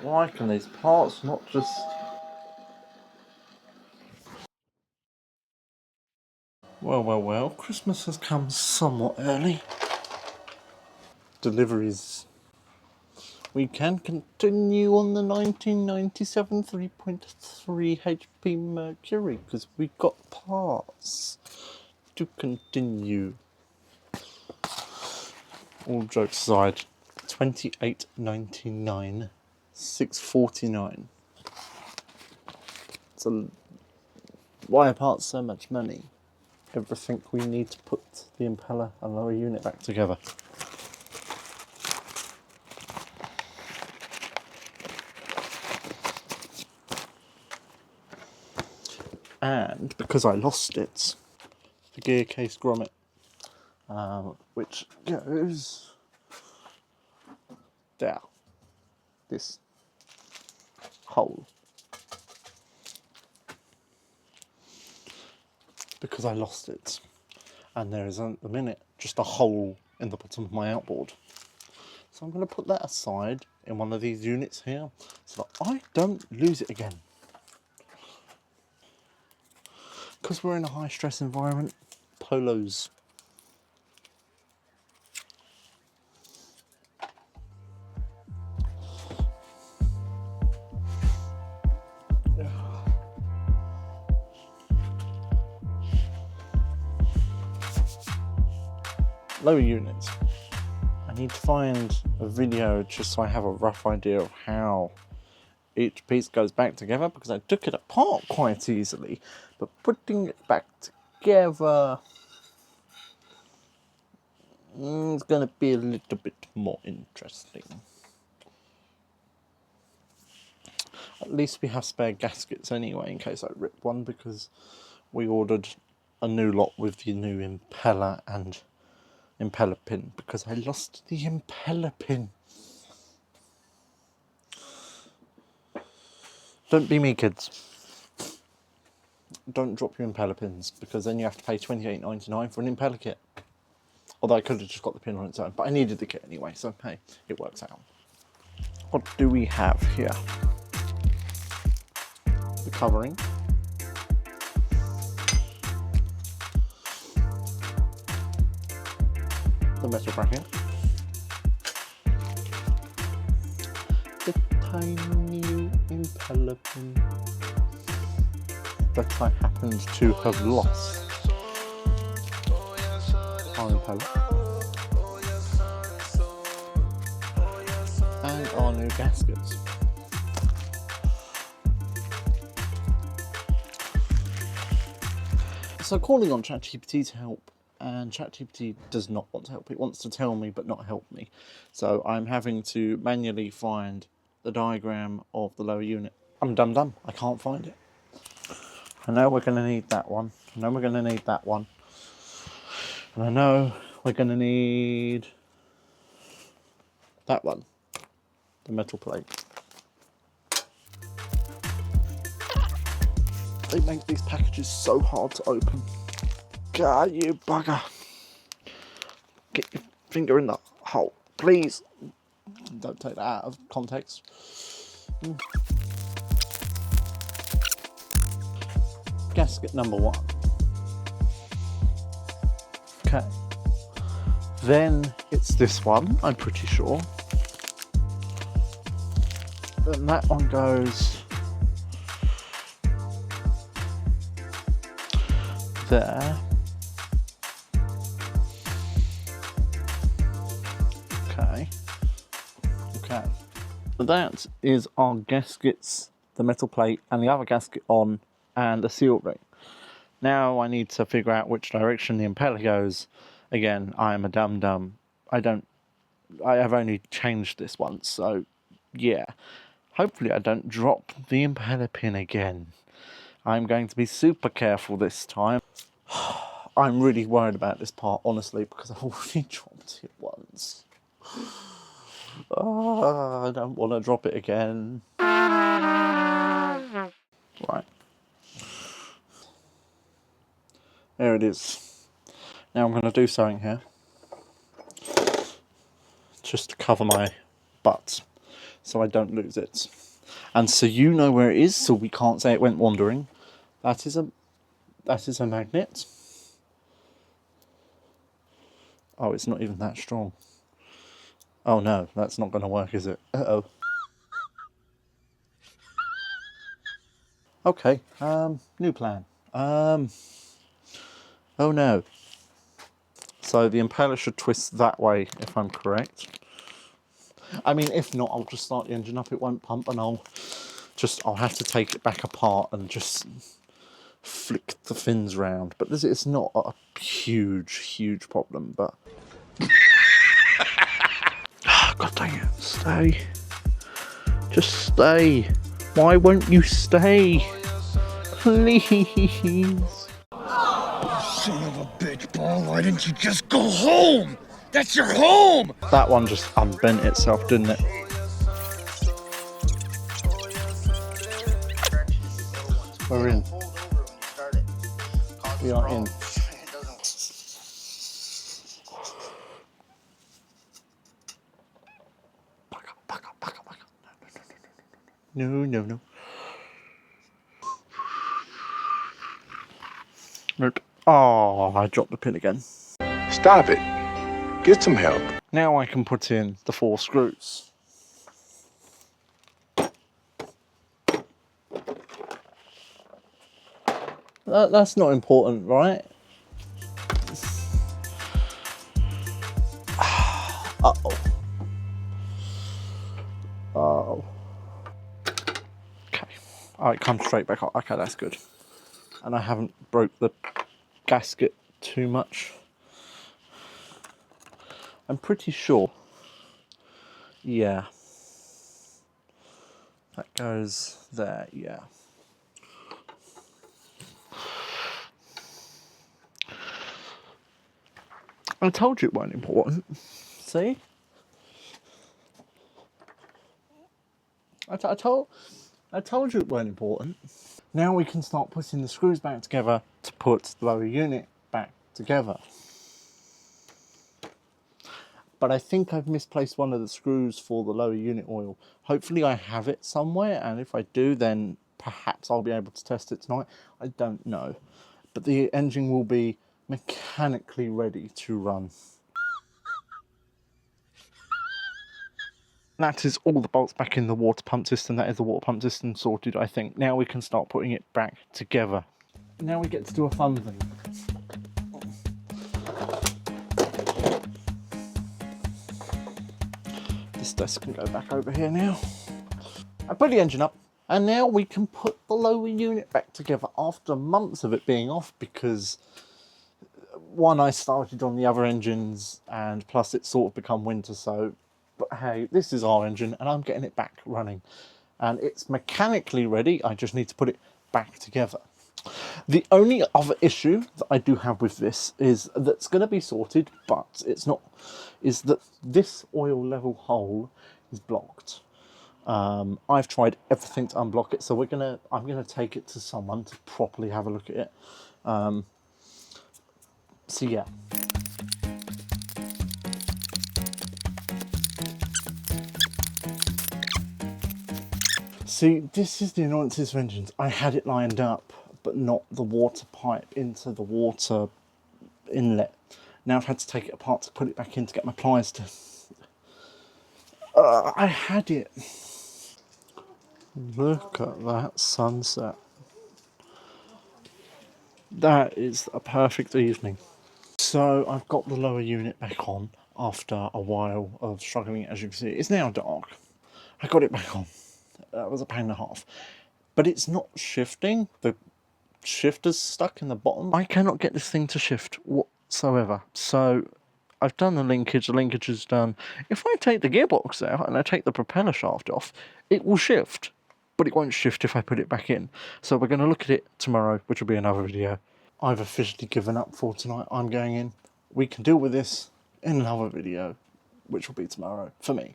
Why can these parts not just... Well, Christmas has come somewhat early. Deliveries. We can continue on the 1997 3.3 HP Mercury because we've got parts to continue. All jokes aside, $28.99, $6.49. So why are parts so much money? Everything we need to put the impeller and lower unit back together. And because I lost it, the gear case grommet, which goes there, this hole. Because I lost it, and there is at the minute just a hole in the bottom of my outboard. So I'm going to put that aside in one of these units here so that I don't lose it again. Because we're in a high stress environment, polos. Lower units. I need to find a video just so I have a rough idea of how each piece goes back together, because I took it apart quite easily, but putting it back together is going to be a little bit more interesting. At least we have spare gaskets anyway in case I rip one, because we ordered a new lot with the new impeller and impeller pin, because I lost the impeller pin. Don't be me, kids. Don't drop your impeller pins, because then you have to pay $28.99 for an impeller kit. Although I could have just got the pin on its own, but I needed the kit anyway, so hey, it works out. What do we have here? The covering. The metal bracket. The tiny impeller pin that I happened to have lost. Our impeller. And our new gaskets. So calling on ChatGPT to help, and ChatGPT does not want to help. It wants to tell me but not help me. So I'm having to manually find the diagram of the lower unit. I'm dumb. I can't find it. I know we're going to need that one. I know we're going to need that one. And I know we're going to need that one. The metal plate. They make these packages so hard to open. God, you bugger. Get your finger in the hole, please. Don't take that out of context. Gasket number 1. Okay. Then it's this one, I'm pretty sure. Then that one goes there. Okay. So that is our gaskets, the metal plate and the other gasket on, and the seal ring. Now I need to figure out which direction the impeller goes. Again, I am a dum-dum. I have only changed this once, so yeah. Hopefully I don't drop the impeller pin again. I'm going to be super careful this time. I'm really worried about this part, honestly, because I've already dropped it once. I don't want to drop it again. Right. There it is. Now I'm going to do something here. Just to cover my butt. so I don't lose it. And so you know where it is, so we can't say it went wandering. That is a magnet. Oh, it's not even that strong. Oh no, that's not going to work, is it? Uh-oh. Okay, new plan. Oh no. So the impeller should twist that way, if I'm correct. I mean, if not, I'll just start the engine up, it won't pump, and I'll have to take it back apart and just flick the fins round. But it's not a huge problem, but... God dang it, stay. Just stay. Why won't you stay? Please. Son of a bitch, Paul, why didn't you just go home? That's your home! That one just unbent itself, didn't it? We're in. We are in. Back up. No. Nope. Oh, I dropped the pin again. Stop it. Get some help. Now I can put in the 4 screws. That's not important, right? Uh-oh. Oh. Okay. Alright, come straight back up. Okay, that's good. And I haven't broke the gasket too much. I'm pretty sure. Yeah. That goes there, yeah. I told you it wasn't important. See? I told you it wasn't important. Now we can start putting the screws back together to put the lower unit back together. But I think I've misplaced one of the screws for the lower unit oil. Hopefully I have it somewhere, and if I do, then perhaps I'll be able to test it tonight. I don't know. But the engine will be mechanically ready to run. That is all the bolts back in the water pump system. That is the water pump system sorted, I think. Now we can start putting it back together. Now we get to do a fun thing. This desk can go back over here now. I put the engine up, and now we can put the lower unit back together after months of it being off, because one, I started on the other engines, and plus it's sort of become winter, so, but hey, this is our engine and I'm getting it back running and it's mechanically ready. I just need to put it back together. The only other issue that I do have with this is that's going to be sorted, but it's not, is that this oil level hole is blocked. I've tried everything to unblock it, so I'm gonna take it to someone to properly have a look at it. So yeah. See, this is the annoyances of engines. I had it lined up, but not the water pipe into the water inlet. Now I've had to take it apart to put it back in to get my pliers to... I had it. Look at that sunset. That is a perfect evening. So I've got the lower unit back on after a while of struggling. As you can see, it's now dark. I got it back on. That was a pain and a half. But it's not shifting. The shifter's stuck in the bottom. I cannot get this thing to shift whatsoever. So I've done the linkage is done. If I take the gearbox out and I take the propeller shaft off, it will shift. But it won't shift if I put it back in. So we're going to look at it tomorrow, which will be another video. I've officially given up for tonight. I'm going in. We can deal with this in another video, which will be tomorrow for me.